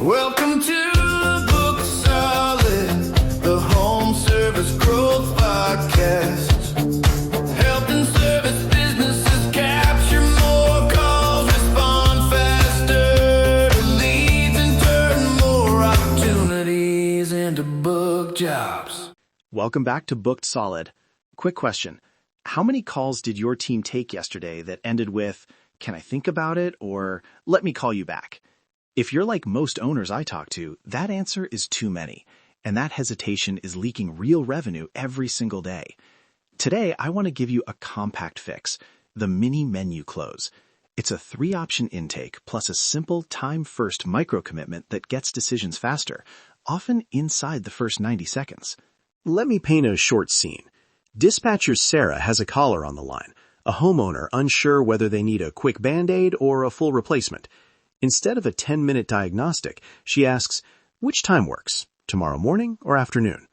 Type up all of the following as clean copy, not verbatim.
Welcome to Book Solid, the home service growth podcast. Helping service businesses capture more calls, respond faster to leads, and turn more opportunities into book jobs. Welcome back to Booked Solid. Quick question. How many calls did your team take yesterday that ended with, "Can I think about it?" or "Let me call you back"? If you're like most owners I talk to, that answer is too many, and that hesitation is leaking real revenue every single day. Today, I want to give you a compact fix, the mini menu close. It's a 3-option intake plus a simple time-first micro-commitment that gets decisions faster, often inside the first 90 seconds. Let me paint a short scene. Dispatcher Sarah has a caller on the line, a homeowner unsure whether they need a quick Band-Aid or a full replacement. Instead of a 10-minute diagnostic, she asks, "Which time works? Tomorrow morning or afternoon?"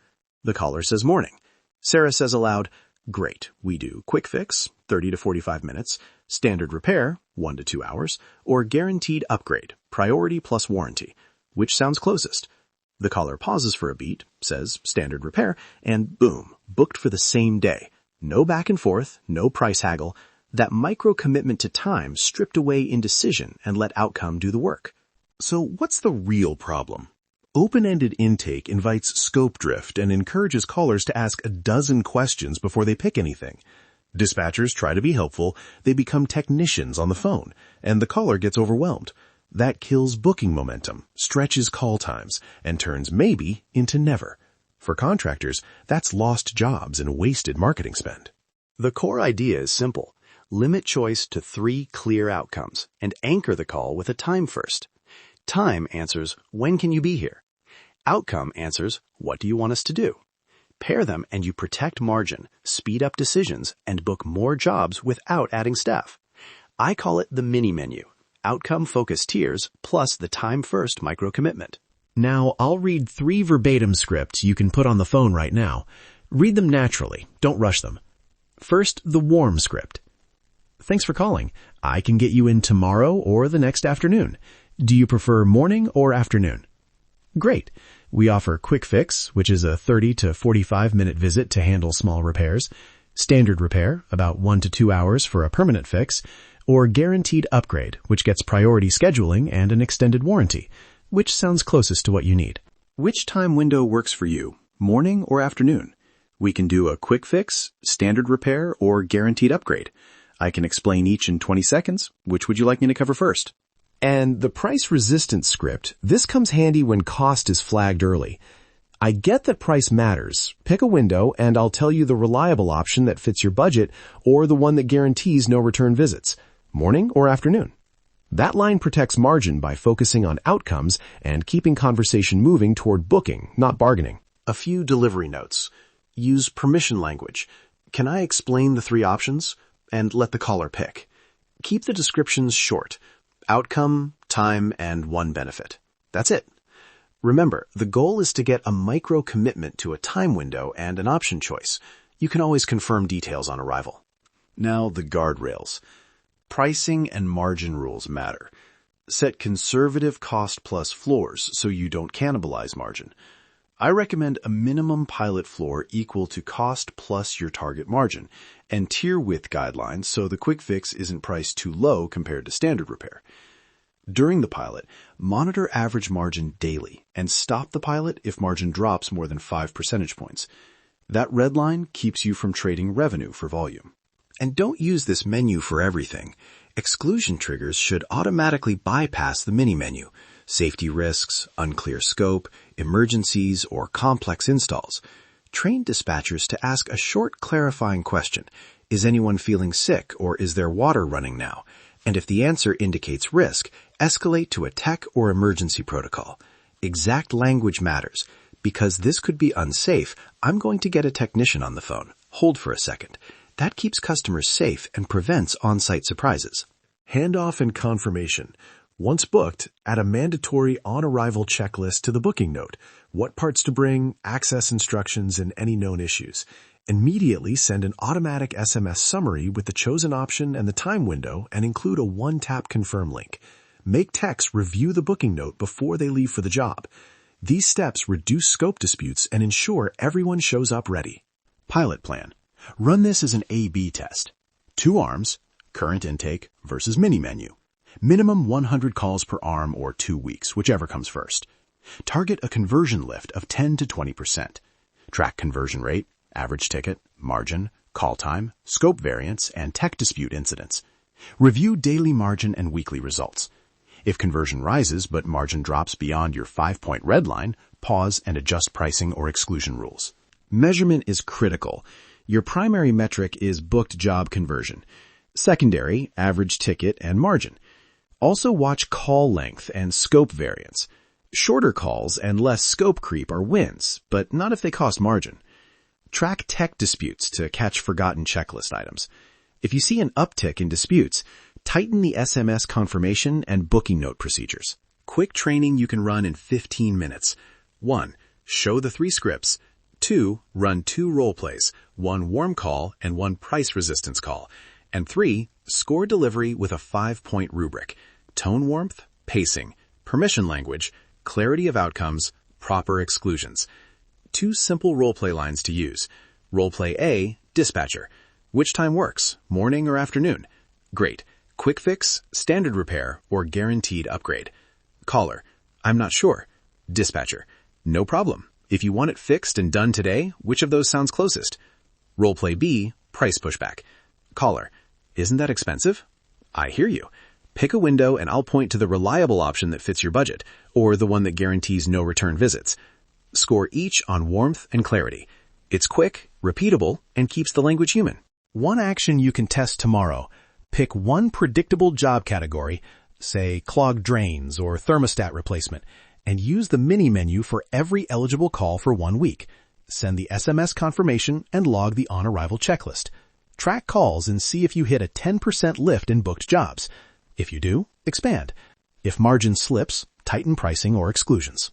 The caller says morning. Sarah says aloud, "Great, we do quick fix, 30 to 45 minutes, standard repair, 1 to 2 hours, or guaranteed upgrade, priority plus warranty. Which sounds closest?" The caller pauses for a beat, says standard repair, and boom, booked for the same day. No back and forth, no price haggle. That micro-commitment to time stripped away indecision and let outcome do the work. So what's the real problem? Open-ended intake invites scope drift and encourages callers to ask a dozen questions before they pick anything. Dispatchers try to be helpful, they become technicians on the phone, and the caller gets overwhelmed. That kills booking momentum, stretches call times, and turns maybe into never. For contractors, that's lost jobs and wasted marketing spend. The core idea is simple. Limit choice to 3 clear outcomes and anchor the call with a time first. Time answers, "When can you be here?" Outcome answers, "What do you want us to do?" Pair them and you protect margin, speed up decisions, and book more jobs without adding staff. I call it the mini menu, outcome-focused tiers plus the time-first micro-commitment. Now, I'll read 3 verbatim scripts you can put on the phone right now. Read them naturally, don't rush them. First, the warm script. "Thanks for calling. I can get you in tomorrow or the next afternoon. Do you prefer morning or afternoon?" "Great. We offer quick fix, which is a 30 to 45-minute visit to handle small repairs, standard repair, about 1 to 2 hours for a permanent fix, or guaranteed upgrade, which gets priority scheduling and an extended warranty. Which sounds closest to what you need?" Which time window works for you, morning or afternoon? We can do a quick fix, standard repair, or guaranteed upgrade. I can explain each in 20 seconds. Which would you like me to cover first? And the price resistance script, this comes handy when cost is flagged early. "I get that price matters. Pick a window and I'll tell you the reliable option that fits your budget or the one that guarantees no return visits. Morning or afternoon?" That line protects margin by focusing on outcomes and keeping conversation moving toward booking, not bargaining. A few delivery notes. Use permission language. "Can I explain the 3 options?" And let the caller pick. Keep the descriptions short. Outcome, time, and 1 benefit. That's it. Remember, the goal is to get a micro-commitment to a time window and an option choice. You can always confirm details on arrival. Now the guardrails. Pricing and margin rules matter. Set conservative cost plus floors so you don't cannibalize margin. I recommend a minimum pilot floor equal to cost plus your target margin, and tier width guidelines so the quick fix isn't priced too low compared to standard repair. During the pilot, monitor average margin daily and stop the pilot if margin drops more than 5 percentage points. That red line keeps you from trading revenue for volume. And don't use this menu for everything. Exclusion triggers should automatically bypass the mini menu. Safety risks, unclear scope, emergencies, or complex installs. Train dispatchers to ask a short clarifying question. Is anyone feeling sick or is there water running now? And if the answer indicates risk, escalate to a tech or emergency protocol. Exact language matters. Because this could be unsafe, I'm going to get a technician on the phone. Hold for a second. That keeps customers safe and prevents on-site surprises. Handoff and confirmation. Once booked, add a mandatory on-arrival checklist to the booking note. What parts to bring, access instructions, and any known issues. Immediately send an automatic SMS summary with the chosen option and the time window and include a one-tap confirm link. Make techs review the booking note before they leave for the job. These steps reduce scope disputes and ensure everyone shows up ready. Pilot plan. Run this as an A/B test. 2 arms, current intake versus mini menu. Minimum 100 calls per arm or 2 weeks, whichever comes first. Target a conversion lift of 10 to 20%. Track conversion rate, average ticket, margin, call time, scope variance, and tech dispute incidents. Review daily margin and weekly results. If conversion rises but margin drops beyond your 5-point red line, pause and adjust pricing or exclusion rules. Measurement is critical. Your primary metric is booked job conversion. Secondary, average ticket, and margin. Also watch call length and scope variance. Shorter calls and less scope creep are wins, but not if they cost margin. Track tech disputes to catch forgotten checklist items. If you see an uptick in disputes, tighten the SMS confirmation and booking note procedures. Quick training you can run in 15 minutes. 1. Show the 3 scripts. 2. Run 2 role plays, 1 warm call and 1 price resistance call. And 3. Score delivery with a 5-point rubric. Tone warmth, pacing, permission language, clarity of outcomes, proper exclusions. 2 simple role play lines to use. Role play A, dispatcher. Which time works, morning or afternoon? Great. Quick fix, standard repair, or guaranteed upgrade. Caller. I'm not sure. Dispatcher. No problem. If you want it fixed and done today, which of those sounds closest? Roleplay B, price pushback. Caller. Isn't that expensive? I hear you. Pick a window and I'll point to the reliable option that fits your budget, or the one that guarantees no return visits. Score each on warmth and clarity. It's quick, repeatable, and keeps the language human. One action you can test tomorrow. Pick one predictable job category, say clogged drains or thermostat replacement, and use the mini menu for every eligible call for 1 week. Send the SMS confirmation and log the on-arrival checklist. Track calls and see if you hit a 10% lift in booked jobs. If you do, expand. If margin slips, tighten pricing or exclusions.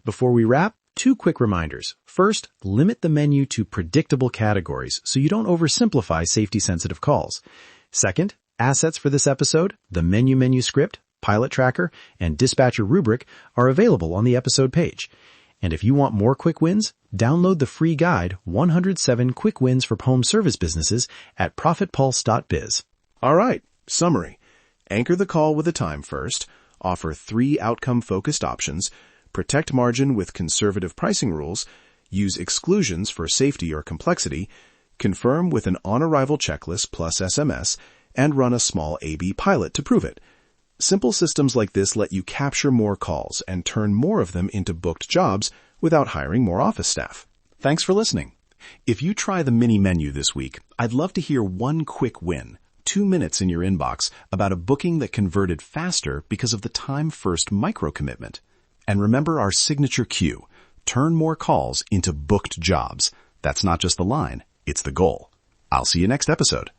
Before we wrap, 2 quick reminders. First, limit the menu to predictable categories so you don't oversimplify safety-sensitive calls. Second, assets for this episode, the menu script, pilot tracker, and dispatcher rubric are available on the episode page. And if you want more quick wins, download the free guide, 107 Quick Wins for Home Service Businesses at profitpulse.biz. All right, summary. Anchor the call with a time first, offer 3 outcome-focused options, protect margin with conservative pricing rules, use exclusions for safety or complexity, confirm with an on-arrival checklist plus SMS, and run a small A/B pilot to prove it. Simple systems like this let you capture more calls and turn more of them into booked jobs without hiring more office staff. Thanks for listening. If you try the mini menu this week, I'd love to hear one quick win, 2 minutes in your inbox, about a booking that converted faster because of the time-first micro-commitment. And remember our signature cue, turn more calls into booked jobs. That's not just the line, it's the goal. I'll see you next episode.